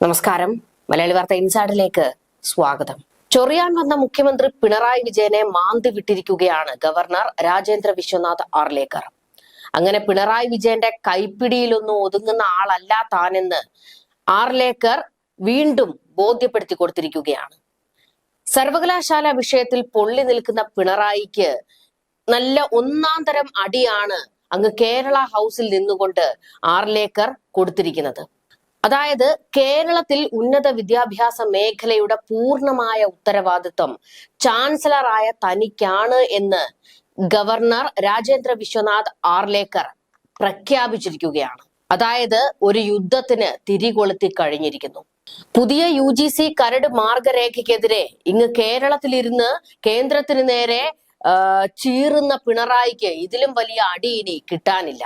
നമസ്കാരം. മലയാളി വാർത്ത ഇൻസൈഡിലേക്ക് സ്വാഗതം. ചൊറിയാൻ വന്ന മുഖ്യമന്ത്രി പിണറായി വിജയനെ മാന്തി വിട്ടിരിക്കുകയാണ് ഗവർണർ രാജേന്ദ്ര വിശ്വനാഥ് ആർലേക്കർ. അങ്ങനെ പിണറായി വിജയന്റെ കൈപ്പിടിയിലൊന്നും ഒതുങ്ങുന്ന ആളല്ല താനെന്ന് ആർലേക്കർ വീണ്ടും ബോധ്യപ്പെടുത്തി കൊടുത്തിരിക്കുകയാണ്. സർവകലാശാല വിഷയത്തിൽ പൊള്ളി നിൽക്കുന്ന പിണറായിക്ക് നല്ല ഒന്നാം തരം അടിയാണ് അങ്ങ് കേരള ഹൗസിൽ നിന്നുകൊണ്ട് ആർലേക്കർ കൊടുത്തിരിക്കുന്നത്. അതായത് കേരളത്തിൽ ഉന്നത വിദ്യാഭ്യാസ മേഖലയുടെ പൂർണ്ണമായ ഉത്തരവാദിത്വം ചാൻസലറായ തനിക്കാണ് എന്ന് ഗവർണർ രാജേന്ദ്ര വിശ്വനാഥ് ആർലേക്കർ പ്രഖ്യാപിച്ചിരിക്കുകയാണ്. അതായത് ഒരു യുദ്ധത്തിന് തിരികൊളുത്തി കഴിഞ്ഞിരിക്കുന്നു. പുതിയ UGC കരട് മാർഗരേഖയ്ക്കെതിരെ ഇങ്ങ് കേരളത്തിലിരുന്ന് കേന്ദ്രത്തിന് നേരെ ചീറുന്ന പിണറായിക്ക് ഇതിലും വലിയ അടി ഇനി കിട്ടാനില്ല.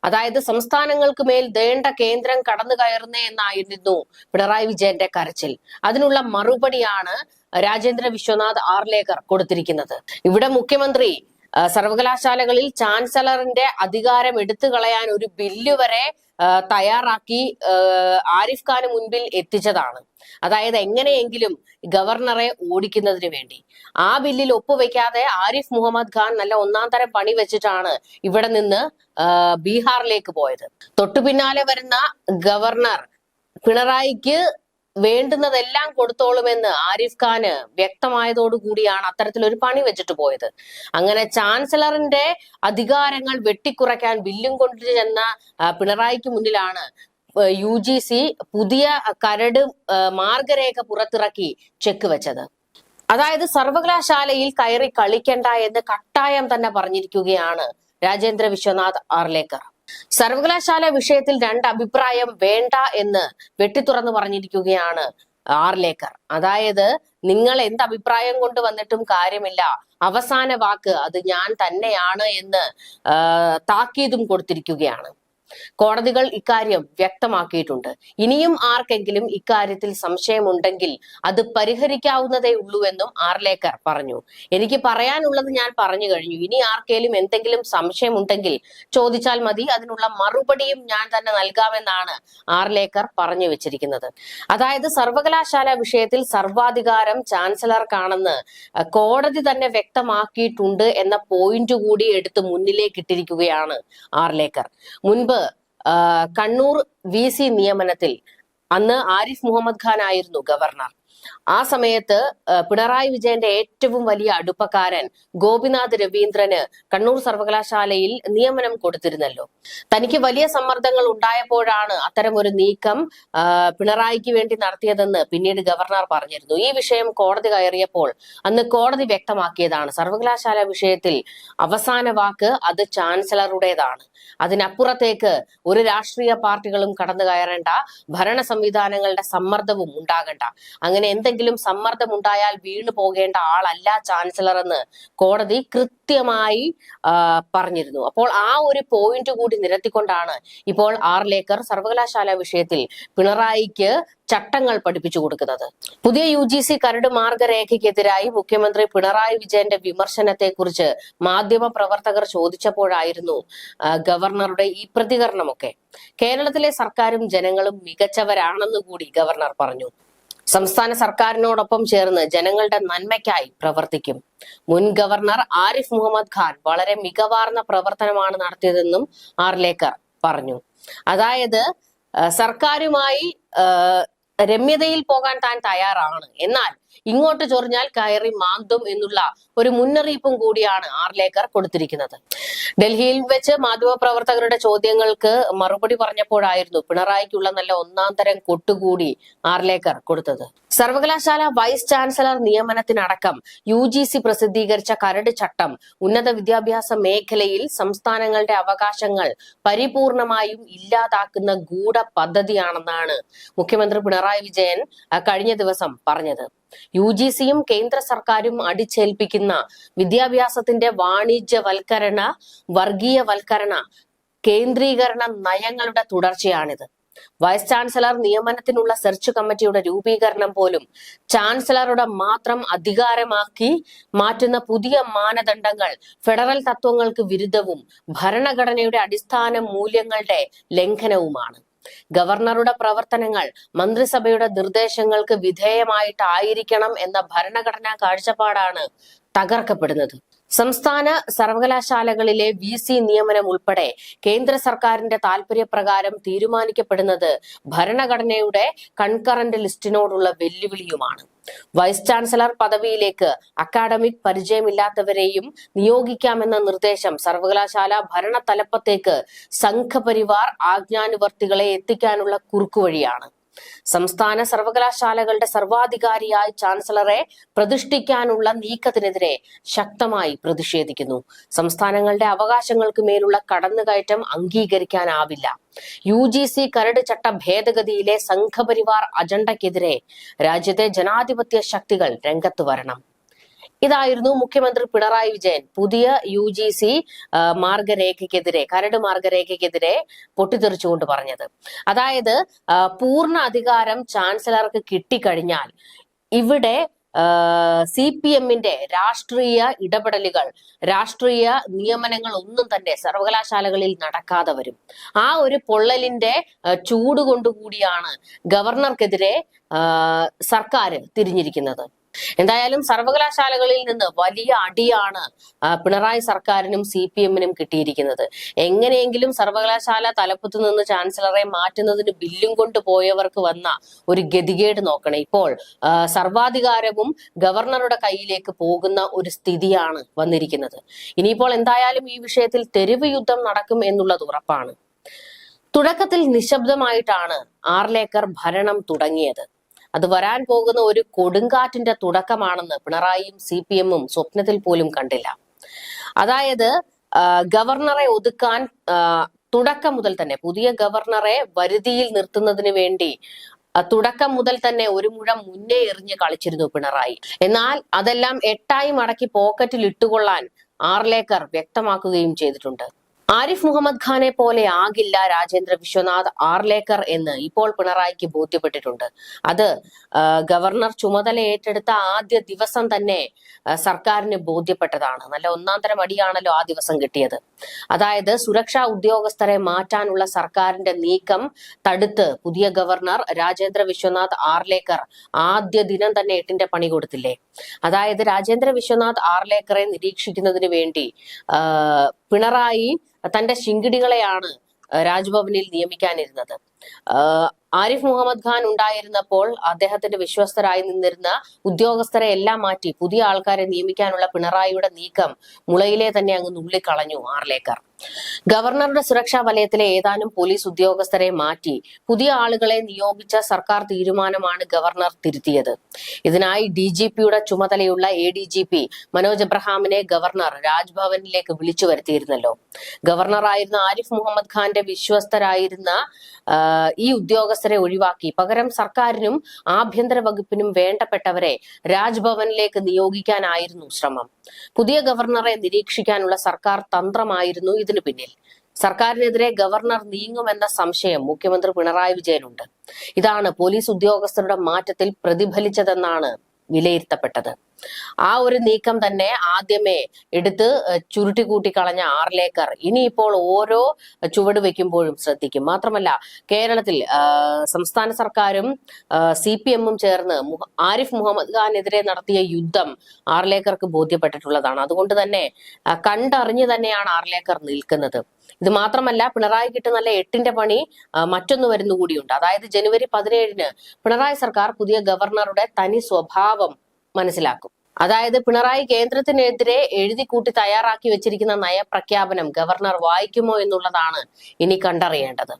അതായത് സംസ്ഥാനങ്ങൾക്ക് മേൽ ദേണ്ട കേന്ദ്രം കടന്നു കയറുന്നേ എന്നായിരുന്നു പിണറായി വിജയന്റെ കരച്ചിൽ. അതിനുള്ള മറുപടിയാണ് രാജേന്ദ്ര വിശ്വനാഥ് ആർലേക്കർ കൊടുത്തിരിക്കുന്നത്. ഇവിടെ മുഖ്യമന്ത്രി സർവകലാശാലകളിൽ ചാൻസലറിന്റെ അധികാരം എടുത്തു കളയാൻ ഒരു ബില്ല് വരെ തയ്യാറാക്കി ആരിഫ് ഖാന് മുൻപിൽ എത്തിച്ചതാണ്. അതായത് എങ്ങനെയെങ്കിലും ഗവർണറെ ഓടിക്കുന്നതിന് വേണ്ടി. ആ ബില്ലിൽ ഒപ്പുവെക്കാതെ ആരിഫ് മുഹമ്മദ് ഖാൻ നല്ല ഒന്നാം തരം പണി വെച്ചിട്ടാണ് ഇവിടെ നിന്ന് ബീഹാറിലേക്ക് പോയത്. തൊട്ടു പിന്നാലെ വരുന്ന ഗവർണർ പിണറായിക്ക് വേണ്ടുന്നതെല്ലാം കൊടുത്തോളുമെന്ന് ആരിഫ് ഖാന് വ്യക്തമായതോടുകൂടിയാണ് അത്തരത്തിലൊരു പണി വെച്ചിട്ട് പോയത്. അങ്ങനെ ചാൻസലറിന്റെ അധികാരങ്ങൾ വെട്ടിക്കുറയ്ക്കാൻ ബില്ലും കൊണ്ടു ചെന്ന പിണറായിക്ക് മുന്നിലാണ് UGC പുതിയ കരട് മാർഗരേഖ പുറത്തിറക്കി ചെക്ക് വെച്ചത്. അതായത് സർവകലാശാലയിൽ കയറി കളിക്കണ്ട എന്ന് കട്ടായം തന്നെ പറഞ്ഞിരിക്കുകയാണ് രാജേന്ദ്ര വിശ്വനാഥ് ആർലേക്കർ. സർവകലാശാല വിഷയത്തിൽ രണ്ട് അഭിപ്രായം വേണ്ട എന്ന് വെട്ടിത്തുറന്ന് പറഞ്ഞിരിക്കുകയാണ് ആർലേക്കർ. അതായത് നിങ്ങൾ എന്ത് അഭിപ്രായം കൊണ്ട് വന്നിട്ടും കാര്യമില്ല, അവസാന വാക്ക് അത് ഞാൻ തന്നെയാണ് എന്ന് താക്കീതും കൊടുത്തിരിക്കുകയാണ്. കോടതികൾ ഇക്കാര്യം വ്യക്തമാക്കിയിട്ടുണ്ട്. ഇനിയും ആർക്കെങ്കിലും ഇക്കാര്യത്തിൽ സംശയമുണ്ടെങ്കിൽ അത് പരിഹരിക്കാവുന്നതേ ഉള്ളൂവെന്നും ആർലേക്കർ പറഞ്ഞു. എനിക്ക് പറയാനുള്ളത് ഞാൻ പറഞ്ഞു കഴിഞ്ഞു. ഇനി ആർക്കെങ്കിലും എന്തെങ്കിലും സംശയമുണ്ടെങ്കിൽ ചോദിച്ചാൽ മതി, അതിനുള്ള മറുപടിയും ഞാൻ തന്നെ നൽകാമെന്നാണ് ആർലേക്കർ പറഞ്ഞു വെച്ചിരിക്കുന്നത്. അതായത് സർവകലാശാല വിഷയത്തിൽ സർവാധികാരം ചാൻസലർക്കാണെന്ന് കോടതി തന്നെ വ്യക്തമാക്കിയിട്ടുണ്ട് എന്ന പോയിന്റ് കൂടി എടുത്ത് മുന്നിലേക്ക് ഇട്ടിരിക്കുകയാണ് ആർലേക്കർ. മുൻപ് കണ്ണൂർ VC നിയമനത്തിൽ അന്ന് ആരിഫ് മുഹമ്മദ് ഖാൻ ആയിരുന്നു ഗവർണർ. ആ സമയത്ത് പിണറായി വിജയന്റെ ഏറ്റവും വലിയ അടുപ്പക്കാരൻ ഗോപിനാഥ് രവീന്ദ്രന് കണ്ണൂർ സർവകലാശാലയിൽ നിയമനം കൊടുത്തിരുന്നല്ലോ. തനിക്ക് വലിയ സമ്മർദ്ദങ്ങൾ ഉണ്ടായപ്പോഴാണ് അത്തരം ഒരു നീക്കം പിണറായിക്ക് വേണ്ടി നടത്തിയതെന്ന് പിന്നീട് ഗവർണർ പറഞ്ഞിരുന്നു. ഈ വിഷയം കോടതി കയറിയപ്പോൾ അന്ന് കോടതി വ്യക്തമാക്കിയതാണ്, സർവകലാശാല വിഷയത്തിൽ അവസാന വാക്ക് അത് ചാൻസലറുടേതാണ്. അതിനപ്പുറത്തേക്ക് ഒരു രാഷ്ട്രീയ പാർട്ടികളും കടന്നു കയറേണ്ട, ഭരണ സംവിധാനങ്ങളുടെ സമ്മർദ്ദവും ഉണ്ടാകണ്ട. അങ്ങനെ എന്തെങ്കിലും സമ്മർദ്ദം ഉണ്ടായാൽ വീണു പോകേണ്ട ആളല്ല ചാൻസലർ എന്ന് കോടതി കൃത്യമായി പറഞ്ഞിരുന്നു. അപ്പോൾ ആ ഒരു പോയിന്റ് കൂടി നിരത്തിക്കൊണ്ടാണ് ഇപ്പോൾ ആർലേക്കർ സർവകലാശാല വിഷയത്തിൽ പിണറായിക്ക് ചട്ടങ്ങൾ പഠിപ്പിച്ചു കൊടുക്കുന്നത്. പുതിയ UGC കരട് മാർഗരേഖയ്ക്കെതിരായി മുഖ്യമന്ത്രി പിണറായി വിജയന്റെ വിമർശനത്തെ കുറിച്ച് മാധ്യമ പ്രവർത്തകർ ചോദിച്ചപ്പോഴായിരുന്നു ഗവർണറുടെ ഈ പ്രതികരണമൊക്കെ. കേരളത്തിലെ സർക്കാരും ജനങ്ങളും മികച്ചവരാണെന്ന് കൂടി ഗവർണർ പറഞ്ഞു. സംസ്ഥാന സർക്കാരിനോടൊപ്പം ചേർന്ന് ജനങ്ങളുടെ നന്മയ്ക്കായി പ്രവർത്തിക്കും. മുൻ ഗവർണർ ആരിഫ് മുഹമ്മദ് ഖാൻ വളരെ മികവാർന്ന പ്രവർത്തനമാണ് നടത്തിയതെന്നും ആർലേക്കർ പറഞ്ഞു. അതായത് സർക്കാരുമായി രമ്യതയിൽ പോകാൻ താൻ തയ്യാറാണ്, എന്നാൽ ഇങ്ങോട്ട് ചൊറിഞ്ഞാൽ കയറി മാന്തും എന്നുള്ള ഒരു മുന്നറിയിപ്പും കൂടിയാണ് ആർലേക്കർ കൊടുത്തിരിക്കുന്നത്. ഡൽഹിയിൽ വെച്ച് മാധ്യമപ്രവർത്തകരുടെ ചോദ്യങ്ങൾക്ക് മറുപടി പറഞ്ഞപ്പോഴായിരുന്നു പിണറായിക്കുള്ള നല്ല ഒന്നാം തരം കൊട്ടുകൂടി ആർലേക്കർ കൊടുത്തത്. സർവകലാശാല വൈസ് ചാൻസലർ നിയമനത്തിനടക്കം UGC പ്രസിദ്ധീകരിച്ച കരട് ചട്ടം ഉന്നത വിദ്യാഭ്യാസ മേഖലയിൽ സംസ്ഥാനങ്ങളുടെ അവകാശങ്ങൾ പരിപൂർണമായും ഇല്ലാതാക്കുന്ന ഗൂഢ പദ്ധതിയാണെന്നാണ് മുഖ്യമന്ത്രി പിണറായി വിജയൻ കഴിഞ്ഞ ദിവസം പറഞ്ഞത്. UGCയും കേന്ദ്ര സർക്കാരും അടിച്ചേൽപ്പിക്കുന്ന വിദ്യാഭ്യാസത്തിന്റെ വാണിജ്യവൽക്കരണ, വർഗീയവൽക്കരണ, കേന്ദ്രീകരണ നയങ്ങളുടെ തുടർച്ചയാണിത്. വൈസ് ചാൻസലർ നിയമനത്തിനുള്ള സെർച്ച് കമ്മിറ്റിയുടെ രൂപീകരണം പോലും ചാൻസലറുടെ മാത്രം അധികാരമാക്കി മാറ്റുന്ന പുതിയ മാനദണ്ഡങ്ങൾ ഫെഡറൽ തത്വങ്ങൾക്ക് വിരുദ്ധവും ഭരണഘടനയുടെ അടിസ്ഥാന മൂല്യങ്ങളുടെ ലംഘനവുമാണ്. ഗവർണറുടെ പ്രവർത്തനങ്ങൾ മന്ത്രിസഭയുടെ നിർദ്ദേശങ്ങൾക്ക് വിധേയമായിട്ടായിരിക്കണം എന്ന ഭരണഘടനാ കാഴ്ചപ്പാടാണ് തകർക്കപ്പെടുന്നത്. സംസ്ഥാന സർവകലാശാലകളിലെ VC നിയമനം ഉൾപ്പെടെ കേന്ദ്ര സർക്കാരിന്റെ താൽപര്യപ്രകാരം തീരുമാനിക്കപ്പെടുന്നത് ഭരണഘടനയുടെ കൺകറന്റ് ലിസ്റ്റിനോടുള്ള വെല്ലുവിളിയുമാണ്. വൈസ് ചാൻസലർ പദവിയിലേക്ക് അക്കാഡമിക് പരിചയമില്ലാത്തവരെയും നിയോഗിക്കാമെന്ന നിർദ്ദേശം സർവകലാശാല ഭരണ തലപ്പത്തേക്ക് സംഘപരിവാർ ആജ്ഞാനുവർത്തികളെ എത്തിക്കാനുള്ള കുറുക്കുവഴിയാണ്. സംസ്ഥാന സർവകലാശാലകളുടെ സർവാധികാരിയായി ചാൻസലറെ പ്രതിഷ്ഠിക്കാനുള്ള നീക്കത്തിനെതിരെ ശക്തമായി പ്രതിഷേധിക്കുന്നു. സംസ്ഥാനങ്ങളുടെ അവകാശങ്ങൾക്ക് മേലുള്ള കടന്നുകയറ്റം അംഗീകരിക്കാനാവില്ല. UGC കരട് ചട്ട ഭേദഗതിയിലെ സംഘപരിവാർ അജണ്ടയ്ക്കെതിരെ രാജ്യത്തെ ജനാധിപത്യ ശക്തികൾ രംഗത്ത് വരണം. ഇതായിരുന്നു മുഖ്യമന്ത്രി പിണറായി വിജയൻ പുതിയ UGC മാർഗരേഖയ്ക്കെതിരെ, കരട് മാർഗരേഖയ്ക്കെതിരെ പൊട്ടിത്തെറിച്ചുകൊണ്ട് പറഞ്ഞത്. അതായത് പൂർണ്ണ അധികാരം ചാൻസലർക്ക് കിട്ടിക്കഴിഞ്ഞാൽ ഇവിടെ CPMന്റെ രാഷ്ട്രീയ ഇടപെടലുകൾ, രാഷ്ട്രീയ നിയമനങ്ങൾ ഒന്നും തന്നെ സർവകലാശാലകളിൽ നടക്കാതെ വരും. ആ ഒരു പൊള്ളലിന്റെ ചൂടുകൊണ്ടുകൂടിയാണ് ഗവർണർക്കെതിരെ സർക്കാർ തിരിഞ്ഞിരിക്കുന്നത്. എന്തായാലും സർവകലാശാലകളിൽ നിന്ന് വലിയ അടിയാണ് പിണറായി സർക്കാരിനും CPMനും കിട്ടിയിരിക്കുന്നത്. എങ്ങനെയെങ്കിലും സർവകലാശാല തലപ്പത്ത് നിന്ന് ചാൻസലറെ മാറ്റുന്നതിന് ബില്ലും കൊണ്ട് പോയവർക്ക് വന്ന ഒരു ഗതികേട് നോക്കണം. ഇപ്പോൾ സർവാധികാരവും ഗവർണറുടെ കയ്യിലേക്ക് പോകുന്ന ഒരു സ്ഥിതിയാണ് വന്നിരിക്കുന്നത്. ഇനിയിപ്പോൾ എന്തായാലും ഈ വിഷയത്തിൽ തെരുവ് യുദ്ധം നടക്കും എന്നുള്ളത് ഉറപ്പാണ്. തുടക്കത്തിൽ നിശബ്ദമായിട്ടാണ് ആർലേക്കർ ഭരണം തുടങ്ങിയത്. അത് വരാൻ പോകുന്ന ഒരു കൊടുങ്കാറ്റിന്റെ തുടക്കമാണെന്ന് പിണറായിയും CPMും സ്വപ്നത്തിൽ പോലും കണ്ടില്ല. അതായത് ഗവർണറെ ഒതുക്കാൻ തുടക്കം മുതൽ തന്നെ, പുതിയ ഗവർണറെ വരുതിയിൽ നിർത്തുന്നതിന് വേണ്ടി തുടക്കം മുതൽ തന്നെ ഒരു മുഴം മുന്നേ എറിഞ്ഞ് കളിച്ചിരുന്നു പിണറായി. എന്നാൽ അതെല്ലാം എട്ടായി മടക്കി പോക്കറ്റിൽ ഇട്ടുകൊള്ളാൻ ആർലേക്കർ വ്യക്തമാക്കുകയും ചെയ്തിട്ടുണ്ട്. ആരിഫ് മുഹമ്മദ് ഖാനെ പോലെ ആകില്ല രാജേന്ദ്ര വിശ്വനാഥ് ആർലേക്കർ എന്ന് ഇപ്പോൾ പിണറായിക്ക് ബോധ്യപ്പെട്ടിട്ടുണ്ട്. അത് ഗവർണർ ചുമതല ഏറ്റെടുത്ത ആദ്യ ദിവസം തന്നെ സർക്കാരിന് ബോധ്യപ്പെട്ടതാണ്. നല്ല ഒന്നാം തരം അടിയാണല്ലോ ആ ദിവസം കിട്ടിയത്. അതായത് സുരക്ഷാ ഉദ്യോഗസ്ഥരെ മാറ്റാനുള്ള സർക്കാരിന്റെ നീക്കം തടുത്ത് പുതിയ ഗവർണർ രാജേന്ദ്ര വിശ്വനാഥ് ആർലേക്കർ ആദ്യ ദിനം തന്നെ 8ന്റെ പണി കൊടുത്തില്ലേ. അതായത് രാജേന്ദ്ര വിശ്വനാഥ് ആർലേക്കറെ നിരീക്ഷിക്കുന്നതിന് വേണ്ടി പിണറായി തന്റെ ശിങ്കിടികളെയാണ് രാജ്ഭവനിൽ നിയമിക്കാനിരുന്നത്. ആരിഫ് മുഹമ്മദ് ഖാൻ ഉണ്ടായിരുന്നപ്പോൾ അദ്ദേഹത്തിന്റെ വിശ്വസ്തരായി നിന്നിരുന്ന ഉദ്യോഗസ്ഥരെ എല്ലാം മാറ്റി പുതിയ ആൾക്കാരെ നിയമിക്കാനുള്ള പിണറായിയുടെ നീക്കം മുളയിലെ തന്നെ അങ്ങ് നുള്ളിക്കളഞ്ഞു ആർലേക്കർ. ഗവർണറുടെ സുരക്ഷാ വലയത്തിലെ ഏതാനും പോലീസ് ഉദ്യോഗസ്ഥരെ മാറ്റി പുതിയ ആളുകളെ നിയോഗിച്ച സർക്കാർ തീരുമാനമാണ് ഗവർണർ തിരുത്തിയത്. ഇതിനായി DGPയുടെ ചുമതലയുള്ള ADGP മനോജ് എബ്രഹാമിനെ ഗവർണർ രാജ്ഭവനിലേക്ക് വിളിച്ചു വരുത്തിയിരുന്നല്ലോ. ഗവർണറായിരുന്ന ആരിഫ് മുഹമ്മദ് ഖാന്റെ വിശ്വസ്തരായിരുന്ന ഈ ഉദ്യോഗസ്ഥരെ ഒഴിവാക്കി പകരം സർക്കാരിനും ആഭ്യന്തര വകുപ്പിനും വേണ്ടപ്പെട്ടവരെ രാജ്ഭവനിലേക്ക് നിയോഗിക്കാനായിരുന്നു ശ്രമം. പുതിയ ഗവർണറെ നിരീക്ഷിക്കാനുള്ള സർക്കാർ തന്ത്രമായിരുന്നു ഇതിനു പിന്നിൽ. സർക്കാരിനെതിരെ ഗവർണർ നീങ്ങുമെന്ന സംശയം മുഖ്യമന്ത്രി പിണറായി വിജയനുണ്ട്. ഇതാണ് പോലീസ് ഉദ്യോഗസ്ഥരുടെ മാറ്റത്തിൽ പ്രതിഫലിച്ചതെന്നാണ് വിലയിരുത്തപ്പെട്ടത്. ആ ഒരു നീക്കം തന്നെ ആദ്യമേ എടുത്ത് ചുരുട്ടിക്കൂട്ടി കളഞ്ഞ ആർലേക്കർ ഇനിയിപ്പോൾ ഓരോ ചുവട് വെക്കുമ്പോഴും ശ്രദ്ധിക്കും. മാത്രമല്ല കേരളത്തിൽ സംസ്ഥാന സർക്കാരും CPMും ചേർന്ന് ആരിഫ് മുഹമ്മദ് ഖാനെതിരെ നടത്തിയ യുദ്ധം ആർലേക്കർക്ക് ബോധ്യപ്പെട്ടിട്ടുള്ളതാണ്. അതുകൊണ്ട് തന്നെ കണ്ടറിഞ്ഞു തന്നെയാണ് ആർലേക്കർ നിൽക്കുന്നത്. ഇത് മാത്രമല്ല പിണറായി കിട്ടുന്ന നല്ല 8ന്റെ പണി മറ്റൊന്ന് വരുന്നുകൂടിയുണ്ട്. അതായത് ജനുവരി 17-ന് പിണറായി സർക്കാർ പുതിയ ഗവർണറുടെ തനി സ്വഭാവം മനസ്സിലാക്കും. അതായത് പിണറായി കേന്ദ്രത്തിനെതിരെ എഴുതിക്കൂട്ടി തയ്യാറാക്കി വെച്ചിരിക്കുന്ന നയപ്രഖ്യാപനം ഗവർണർ വായിക്കുമോ എന്നുള്ളതാണ് ഇനി കണ്ടറിയേണ്ടത്.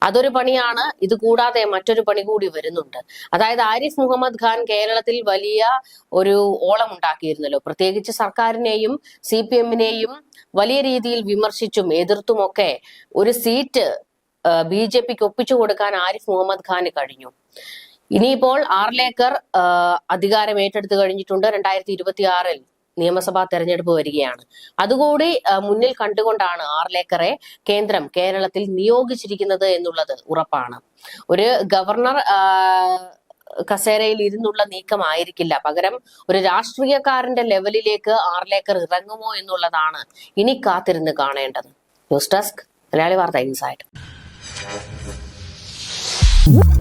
അതൊരു പണിയാണ്. ഇത് കൂടാതെ മറ്റൊരു പണി കൂടി വരുന്നുണ്ട്. അതായത് ആരിഫ് മുഹമ്മദ് ഖാൻ കേരളത്തിൽ വലിയ ഒരു ഓളം ഉണ്ടാക്കിയിരുന്നല്ലോ. പ്രത്യേകിച്ച് സർക്കാരിനെയും CPMനെയും വലിയ രീതിയിൽ വിമർശിച്ചും എതിർത്തുമൊക്കെ ഒരു സീറ്റ് BJPക്ക് ഒപ്പിച്ചു കൊടുക്കാൻ ആരിഫ് മുഹമ്മദ് ഖാന് കഴിഞ്ഞു. ഇനിയിപ്പോൾ ആർലേക്കർ അധികാരം ഏറ്റെടുത്തു കഴിഞ്ഞിട്ടുണ്ട്. 2026-ൽ നിയമസഭാ തെരഞ്ഞെടുപ്പ് വരികയാണ്. അതുകൂടി മുന്നിൽ കണ്ടുകൊണ്ടാണ് ആർലേക്കറെ കേന്ദ്രം കേരളത്തിൽ നിയോഗിച്ചിരിക്കുന്നത് എന്നുള്ളത് ഉറപ്പാണ്. ഒരു ഗവർണർ കസേരയിൽ ഇരുന്നുള്ള നീക്കമായിരിക്കില്ല. പകരം ഒരു രാഷ്ട്രീയക്കാരന്റെ ലെവലിലേക്ക് ആർലേക്കർ ഇറങ്ങുമോ എന്നുള്ളതാണ് ഇനി കാത്തിരുന്ന് കാണേണ്ടത്. ന്യൂസ് ഡെസ്ക് മലയാളി വാർത്ത ഇൻസൈഡ്. you.